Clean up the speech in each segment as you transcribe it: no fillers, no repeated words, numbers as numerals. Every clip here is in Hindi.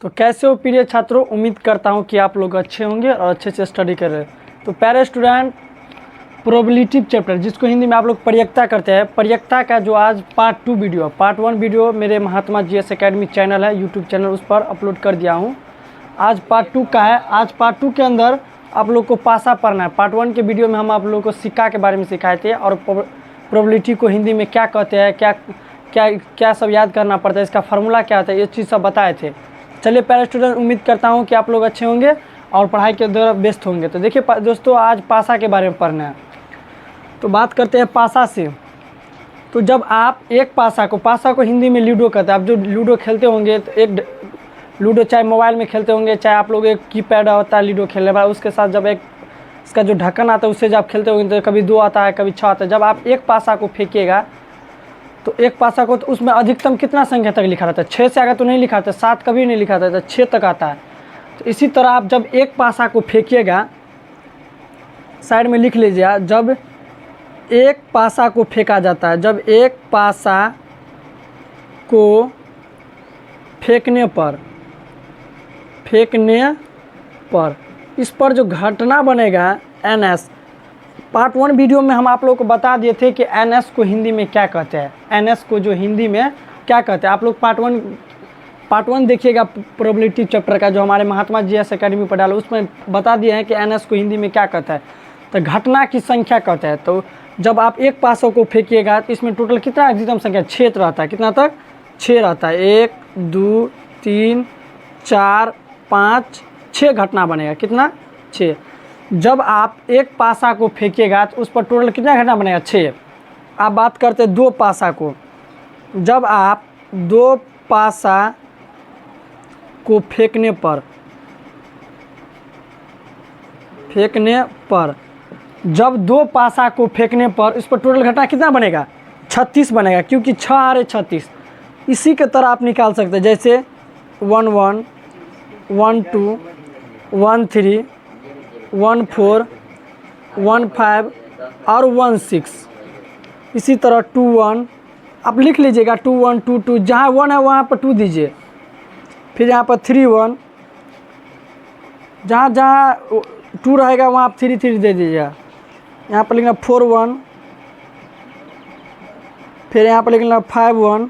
तो कैसे हो प्रिय छात्रों, उम्मीद करता हूँ कि आप लोग अच्छे होंगे और अच्छे से स्टडी कर रहे हैं। तो प्यारे स्टूडेंट, प्रोबेबिलिटी चैप्टर जिसको हिंदी में आप लोग प्रयक्ता करते हैं, प्रयक्ता का जो आज पार्ट 2 वीडियो, पार्ट 1 वीडियो मेरे महात्मा जीएस एकेडमी चैनल है, यूट्यूब चैनल, उस पर अपलोड कर दिया हूँ। आज पार्ट 2 का है। आज पार्ट 2 के अंदर आप लोग को पासा पढ़ना है। पार्ट 1 के वीडियो में हम आप लोगों को सिक्का के बारे में सिखाए थे और प्रोबेबिलिटी को हिंदी में क्या कहते हैं, क्या क्या क्या सब याद करना पड़ता है, इसका फार्मूला क्या होता है, ये चीज़ सब बताए थे। चलिए प्यारे स्टूडेंट, उम्मीद करता हूँ कि आप लोग अच्छे होंगे और पढ़ाई के द्वारा व्यस्त होंगे। तो देखिए दोस्तों, आज पासा के बारे में पढ़ना है। तो बात करते हैं पासा से। तो जब आप एक पासा को हिंदी में लूडो कहते हैं। आप जो लूडो खेलते होंगे, तो एक लूडो चाहे मोबाइल में खेलते होंगे, चाहे आप लोग एक कीपैड होता है लूडो खेलने वाला, उसके साथ जब एक इसका जो ढक्कन आता है उससे जब आप खेलते होंगे तो कभी 2 आता है, कभी 6 आता है। जब आप एक पासा को फेंकिएगा तो एक पासा को, तो उसमें अधिकतम कितना संख्या तक लिखा रहता है? 6 से आगे तो नहीं लिखा रहता, 7 कभी नहीं लिखा रहता, 6 तक आता है। तो इसी तरह आप जब एक पासा को फेंकिएगा, साइड में लिख लीजिए, जब एक पासा को फेंका जाता है, जब एक पासा को फेंकने पर इस पर जो घटना बनेगा NS, पार्ट 1 वीडियो में हम आप लोगों को बता दिए थे कि NS को हिंदी में क्या कहते हैं। NS को जो हिंदी में क्या कहते हैं, आप लोग पार्ट 1 देखिएगा प्रोबेबिलिटी चैप्टर का, जो हमारे महात्मा जीएस एकेडमी पर डाला, उसमें बता दिए हैं कि NS को हिंदी में क्या कहता है। तो घटना की संख्या कहते हैं। तो जब आप एक पासों को फेंकिएगा तो इसमें टोटल कितना अधिकतम संख्या? 6 रहता है। कितना तक? 6 रहता है। 1 2 3 4 5 6 घटना बनेगा। कितना? 6। जब आप एक पासा को फेंकिएगा तो उस पर टोटल कितना घटना बनेगा? 6। आप बात करते हैं 2 पासा को। जब आप 2 पासा को फेंकने पर जब 2 पासा को फेंकने पर इस पर टोटल घटना कितना बनेगा? 36 बनेगा, क्योंकि 6 आ रहे 36। इसी के तरह आप निकाल सकते हैं, जैसे 1 1 1 2 1 3 1 4 1 5 और 1 6। इसी तरह 2 1 आप लिख लीजिएगा, 2 1 2 2, जहाँ 1 है वहाँ पर 2 दीजिए। फिर यहाँ पर 3 1, जहाँ 2 रहेगा वहाँ आप 3 3 दे दीजिएगा। यहाँ पर लिखना 4 1, फिर यहाँ पर लिखना 5 1,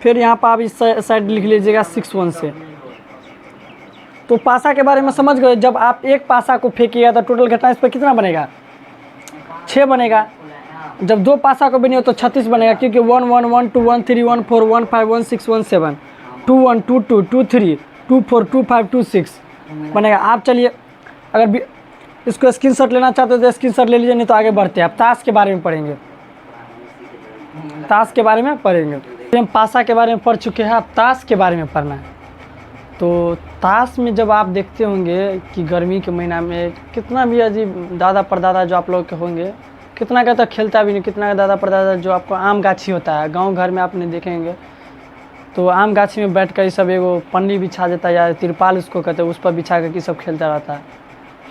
फिर यहाँ पर आप इस साइड लिख लीजिएगा 6 1 से। तो पासा के बारे में समझ गए। जब आप एक पासा को फेंकिएगा तो टोटल घटना इस पर कितना बनेगा? 6 बनेगा। जब 2 पासा को बने तो 36 बनेगा, क्योंकि 1 1 1 2 1 3 1 4 1 5 1 6 1 7 2 1 2 2 2 3 2 4 2 5 2 6 बनेगा। आप चलिए, अगर इसको स्क्रीनशॉट लेना चाहते हो तो स्क्रीनशॉट ले लीजिए, नहीं तो आगे बढ़ते हैं। आप ताश के बारे में पढ़ेंगे, ताश के बारे में पढ़ेंगे। हम पासा के बारे में पढ़ चुके हैं, अब ताश के बारे में पढ़ना है। तो ताश में जब आप देखते होंगे कि गर्मी के महीना में कितना भी अजीब दादा परदादा जो आप लोग के होंगे, कितना का तो खेलता भी नहीं, कितना का दादा परदादा जो आपको आम गाछी होता है, गांव घर में आपने देखेंगे तो आम गाछी में बैठ कर ये सब एगो पन्नी बिछा देता है, या तिरपाल उसको कहते हैं, उस पर बिछा कर सब खेलता रहता है।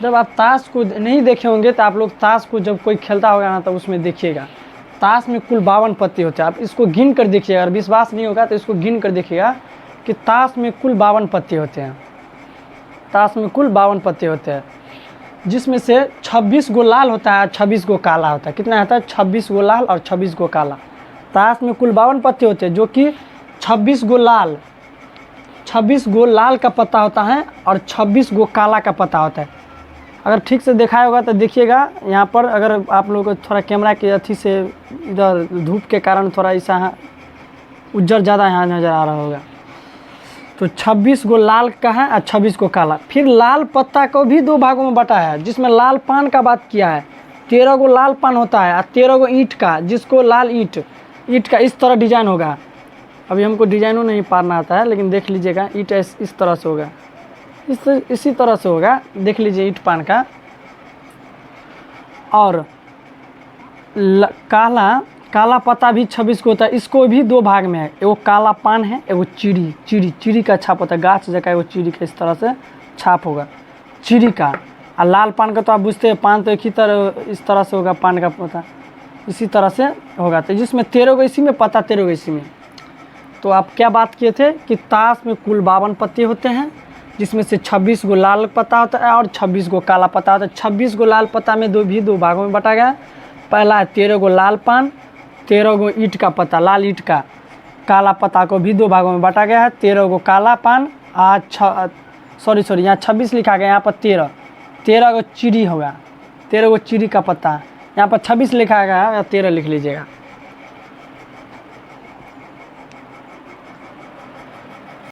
जब आप ताश को नहीं देखे होंगे तो आप लोग ताश को जब कोई खेलता होगा ना, तो उसमें देखिएगा ताश में कुल 52 पत्ते होते हैं। आप इसको गिन कर देखिएगा, अगर विश्वास नहीं होगा तो इसको गिन कर देखिएगा कि ताश में कुल 52 पत्ते होते हैं। ताश में कुल 52 पत्ते होते हैं, जिसमें से 26 गो लाल होता है, 26 गो काला होता है। कितना होता है? 26 गो लाल और 26 गो काला। ताश में कुल 52 पत्ते होते हैं, जो कि 26 गो लाल का पत्ता होता है और 26 गो काला का पत्ता होता है। अगर ठीक से देखा होगा तो देखिएगा, यहाँ पर अगर आप लोगों को थोड़ा कैमरा के अथी से इधर धूप के कारण थोड़ा ऐसा उज्जर ज़्यादा यहाँ नज़र आ रहा होगा। तो 26 गो लाल का है और 26 गो काला। फिर लाल पत्ता को भी 2 भागों में बटा है, जिसमें लाल पान का बात किया है। 13 गो लाल पान होता है और 13 गो ईंट का, जिसको लाल ईंट का इस तरह डिजाइन होगा। अभी हमको डिजाइनों नहीं पारना आता है, लेकिन देख लीजिएगा ईंट इस तरह से होगा, इसी तरह से होगा, देख लीजिए ईंट पान का। और काला पत्ता भी 26 को होता है। इसको भी 2 भाग में है, एगो काला पान है, एगो चिड़ी का छाप होता है, गाछ जगह एगो चिड़ी का इस तरह से छाप होगा, चिड़ी का। और लाल पान का तो आप बुझते हैं, पान तो एक ही तरह इस तरह से होगा, पान का पत्ता इसी तरह से होगा। तो जिसमें 13 गो इसी में पत्ता, 13 गो इसी में। तो आप क्या बात किए थे कि ताश में कुल 52 पत्ते होते हैं, जिसमें से 26 गो लाल पत्ता होता है और 26 गो काला पत्ता होता है। 26 गो लाल पत्ता में दो भागों में बांटा गया। पहला है 13 गो लाल पान, 13 गो ईंट का पत्ता, लाल ईंट का। काला पत्ता को भी 2 भागों में बांटा गया है, 13 गो काला पान। सॉरी यहाँ 26 लिखा गया, यहाँ पर 13 गो चीरी होगा, 13 गो चीरी का पत्ता। यहाँ पर 26 लिखा गया है, 13 लिख लीजिएगा।